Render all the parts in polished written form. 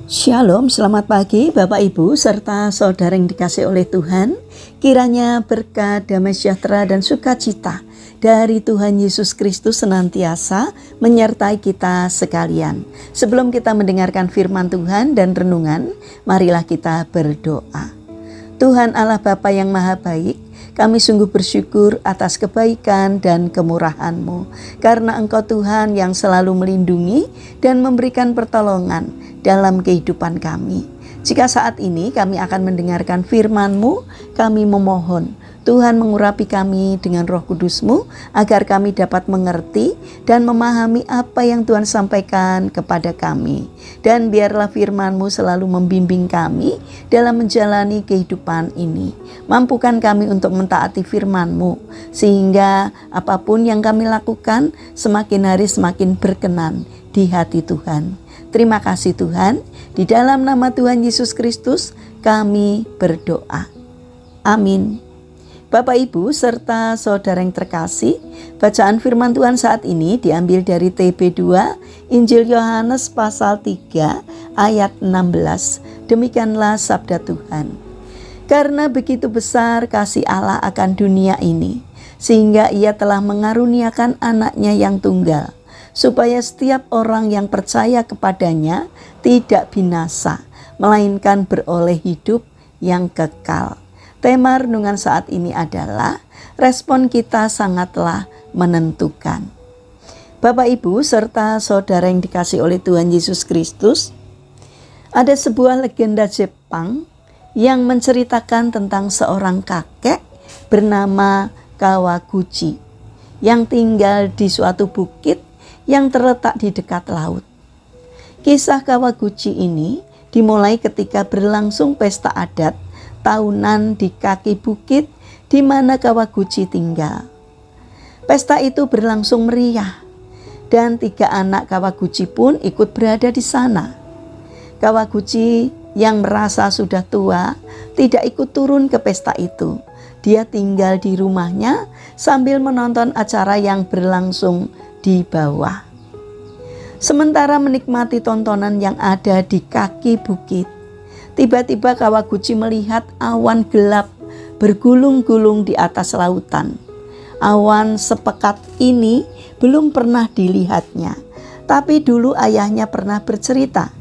Shalom, selamat pagi Bapak Ibu serta saudara yang dikasihi oleh Tuhan. Kiranya berkat, damai sejahtera dan sukacita dari Tuhan Yesus Kristus senantiasa menyertai kita sekalian. Sebelum kita mendengarkan firman Tuhan dan renungan, marilah kita berdoa. Tuhan Allah Bapa yang Maha Baik, kami sungguh bersyukur atas kebaikan dan kemurahan-Mu, karena Engkau Tuhan yang selalu melindungi dan memberikan pertolongan dalam kehidupan kami. Jika saat ini kami akan mendengarkan firman-Mu, kami memohon Tuhan mengurapi kami dengan Roh Kudus-Mu agar kami dapat mengerti dan memahami apa yang Tuhan sampaikan kepada kami. Dan biarlah firman-Mu selalu membimbing kami dalam menjalani kehidupan ini. Mampukan kami untuk mentaati firman-Mu sehingga apapun yang kami lakukan semakin hari semakin berkenan di hati Tuhan. Terima kasih Tuhan, di dalam nama Tuhan Yesus Kristus kami berdoa. Amin. Bapak Ibu serta saudara yang terkasih, bacaan firman Tuhan saat ini diambil dari TB2 Injil Yohanes pasal 3 ayat 16. Demikianlah sabda Tuhan. Karena begitu besar kasih Allah akan dunia ini, sehingga Ia telah mengaruniakan anaknya yang tunggal, supaya setiap orang yang percaya kepadanya tidak binasa, melainkan beroleh hidup yang kekal. Tema renungan saat ini adalah respon kita sangatlah menentukan. Bapak Ibu serta saudara yang dikasihi oleh Tuhan Yesus Kristus, ada sebuah legenda Jepang yang menceritakan tentang seorang kakek bernama Kawaguchi yang tinggal di suatu bukit yang terletak di dekat laut. Kisah Kawaguchi ini dimulai ketika berlangsung pesta adat tahunan di kaki bukit di mana Kawaguchi tinggal. Pesta itu berlangsung meriah dan 3 anak Kawaguchi pun ikut berada di sana. Kawaguchi yang merasa sudah tua tidak ikut turun ke pesta itu. Dia tinggal di rumahnya sambil menonton acara yang berlangsung di bawah. Sementara menikmati tontonan yang ada di kaki bukit, tiba-tiba Kawaguchi melihat awan gelap bergulung-gulung di atas lautan. Awan sepekat ini belum pernah dilihatnya, tapi dulu ayahnya pernah bercerita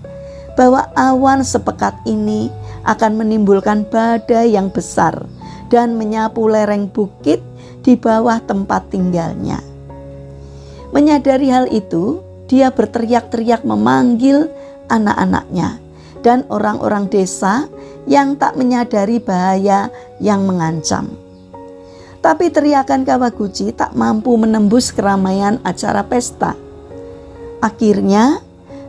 bahwa awan sepekat ini akan menimbulkan badai yang besar dan menyapu lereng bukit di bawah tempat tinggalnya. Menyadari hal itu, dia berteriak-teriak memanggil anak-anaknya dan orang-orang desa yang tak menyadari bahaya yang mengancam. Tapi teriakan Kawaguchi tak mampu menembus keramaian acara pesta. Akhirnya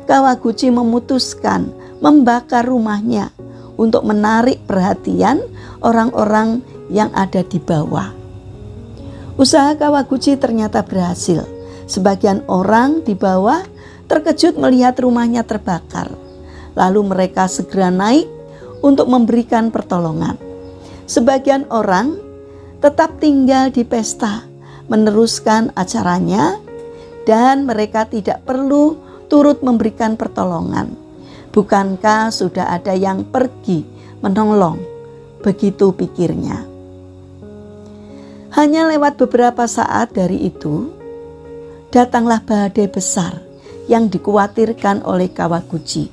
Kawaguchi memutuskan membakar rumahnya untuk menarik perhatian orang-orang yang ada di bawah. Usaha Kawaguchi ternyata berhasil. Sebagian orang di bawah terkejut melihat rumahnya terbakar. Lalu mereka segera naik untuk memberikan pertolongan. Sebagian orang tetap tinggal di pesta, meneruskan acaranya, dan mereka tidak perlu turut memberikan pertolongan. Bukankah sudah ada yang pergi menolong? Begitu pikirnya. Hanya lewat beberapa saat dari itu, datanglah badai besar yang dikhawatirkan oleh Kawaguchi.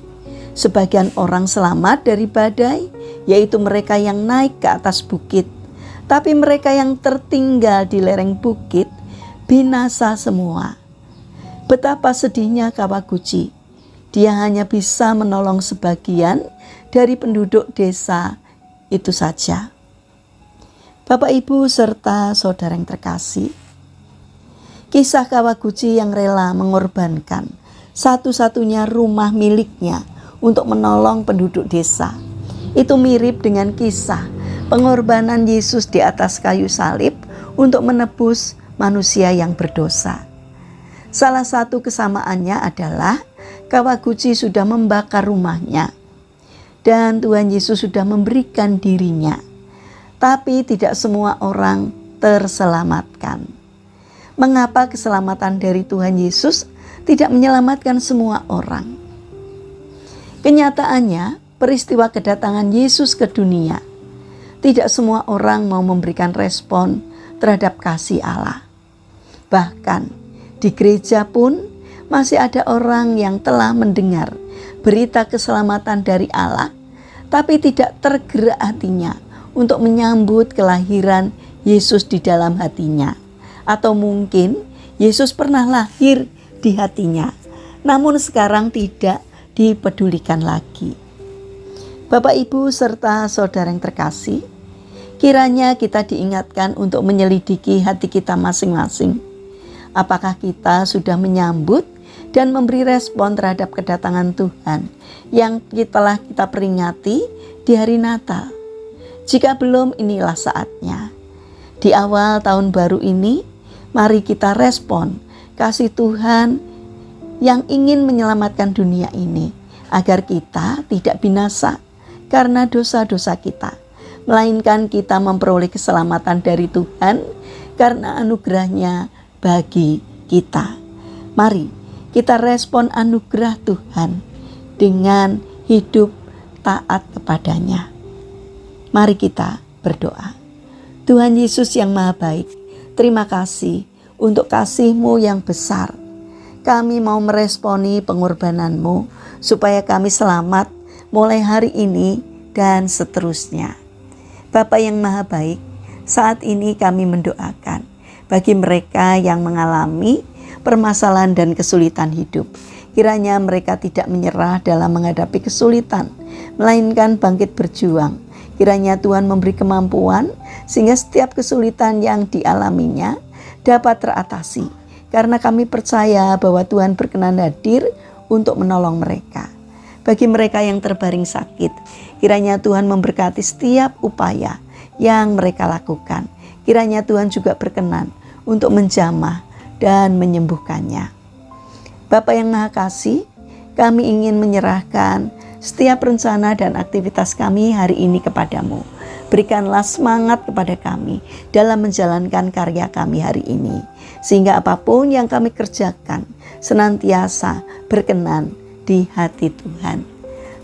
Sebagian orang selamat dari badai, yaitu mereka yang naik ke atas bukit. Tapi mereka yang tertinggal di lereng bukit binasa semua. Betapa sedihnya Kawaguchi. Dia hanya bisa menolong sebagian dari penduduk desa itu saja. Bapak, Ibu, serta saudara yang terkasih, kisah Kawaguchi yang rela mengorbankan satu-satunya rumah miliknya untuk menolong penduduk desa itu mirip dengan kisah pengorbanan Yesus di atas kayu salib untuk menebus manusia yang berdosa. Salah satu kesamaannya adalah Kawaguchi sudah membakar rumahnya dan Tuhan Yesus sudah memberikan dirinya, tapi tidak semua orang terselamatkan. Mengapa keselamatan dari Tuhan Yesus tidak menyelamatkan semua orang? Kenyataannya, peristiwa kedatangan Yesus ke dunia, tidak semua orang mau memberikan respon terhadap kasih Allah. Bahkan di gereja pun masih ada orang yang telah mendengar berita keselamatan dari Allah, tapi tidak tergerak hatinya untuk menyambut kelahiran Yesus di dalam hatinya. Atau mungkin Yesus pernah lahir di hatinya, namun sekarang tidak dipedulikan lagi. Bapak, Ibu, serta saudara yang terkasih, kiranya kita diingatkan untuk menyelidiki hati kita masing-masing. Apakah kita sudah menyambut dan memberi respon terhadap kedatangan Tuhan yang telah kita peringati di hari Natal? Jika belum, inilah saatnya. Di awal tahun baru ini, mari kita respon kasih Tuhan yang ingin menyelamatkan dunia ini, agar kita tidak binasa karena dosa-dosa kita, melainkan kita memperoleh keselamatan dari Tuhan karena anugerah-Nya bagi kita. Mari kita respon anugerah Tuhan dengan hidup taat kepadanya. Mari kita berdoa. Tuhan Yesus yang Maha Baik, terima kasih untuk kasih-Mu yang besar. Kami mau meresponi pengorbanan-Mu supaya kami selamat mulai hari ini dan seterusnya. Bapa yang Maha Baik, saat ini kami mendoakan bagi mereka yang mengalami permasalahan dan kesulitan hidup. Kiranya mereka tidak menyerah dalam menghadapi kesulitan, melainkan bangkit berjuang. Kiranya Tuhan memberi kemampuan sehingga setiap kesulitan yang dialaminya dapat teratasi. Karena kami percaya bahwa Tuhan berkenan hadir untuk menolong mereka. Bagi mereka yang terbaring sakit, kiranya Tuhan memberkati setiap upaya yang mereka lakukan. Kiranya Tuhan juga berkenan untuk menjamah dan menyembuhkannya. Bapa yang Maha Kasih, kami ingin menyerahkan setiap rencana dan aktivitas kami hari ini kepadamu. Berikanlah semangat kepada kami dalam menjalankan karya kami hari ini, sehingga apapun yang kami kerjakan senantiasa berkenan di hati Tuhan.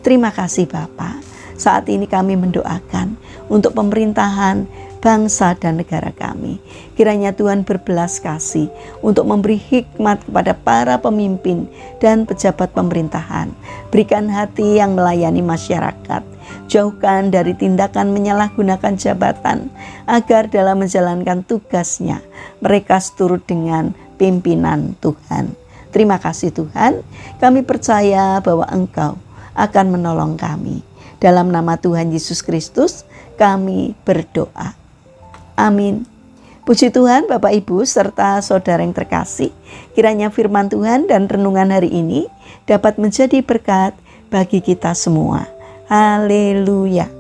Terima kasih Bapa. Saat ini kami mendoakan untuk pemerintahan bangsa dan negara kami. Kiranya Tuhan berbelas kasih untuk memberi hikmat kepada para pemimpin dan pejabat pemerintahan. Berikan hati yang melayani masyarakat. Jauhkan dari tindakan menyalahgunakan jabatan, agar dalam menjalankan tugasnya mereka seturut dengan pimpinan Tuhan. Terima kasih Tuhan, kami percaya bahwa Engkau akan menolong kami. Dalam nama Tuhan Yesus Kristus kami berdoa. Amin. Puji Tuhan, Bapak Ibu serta saudara yang terkasih, kiranya firman Tuhan dan renungan hari ini dapat menjadi berkat bagi kita semua. Haleluya.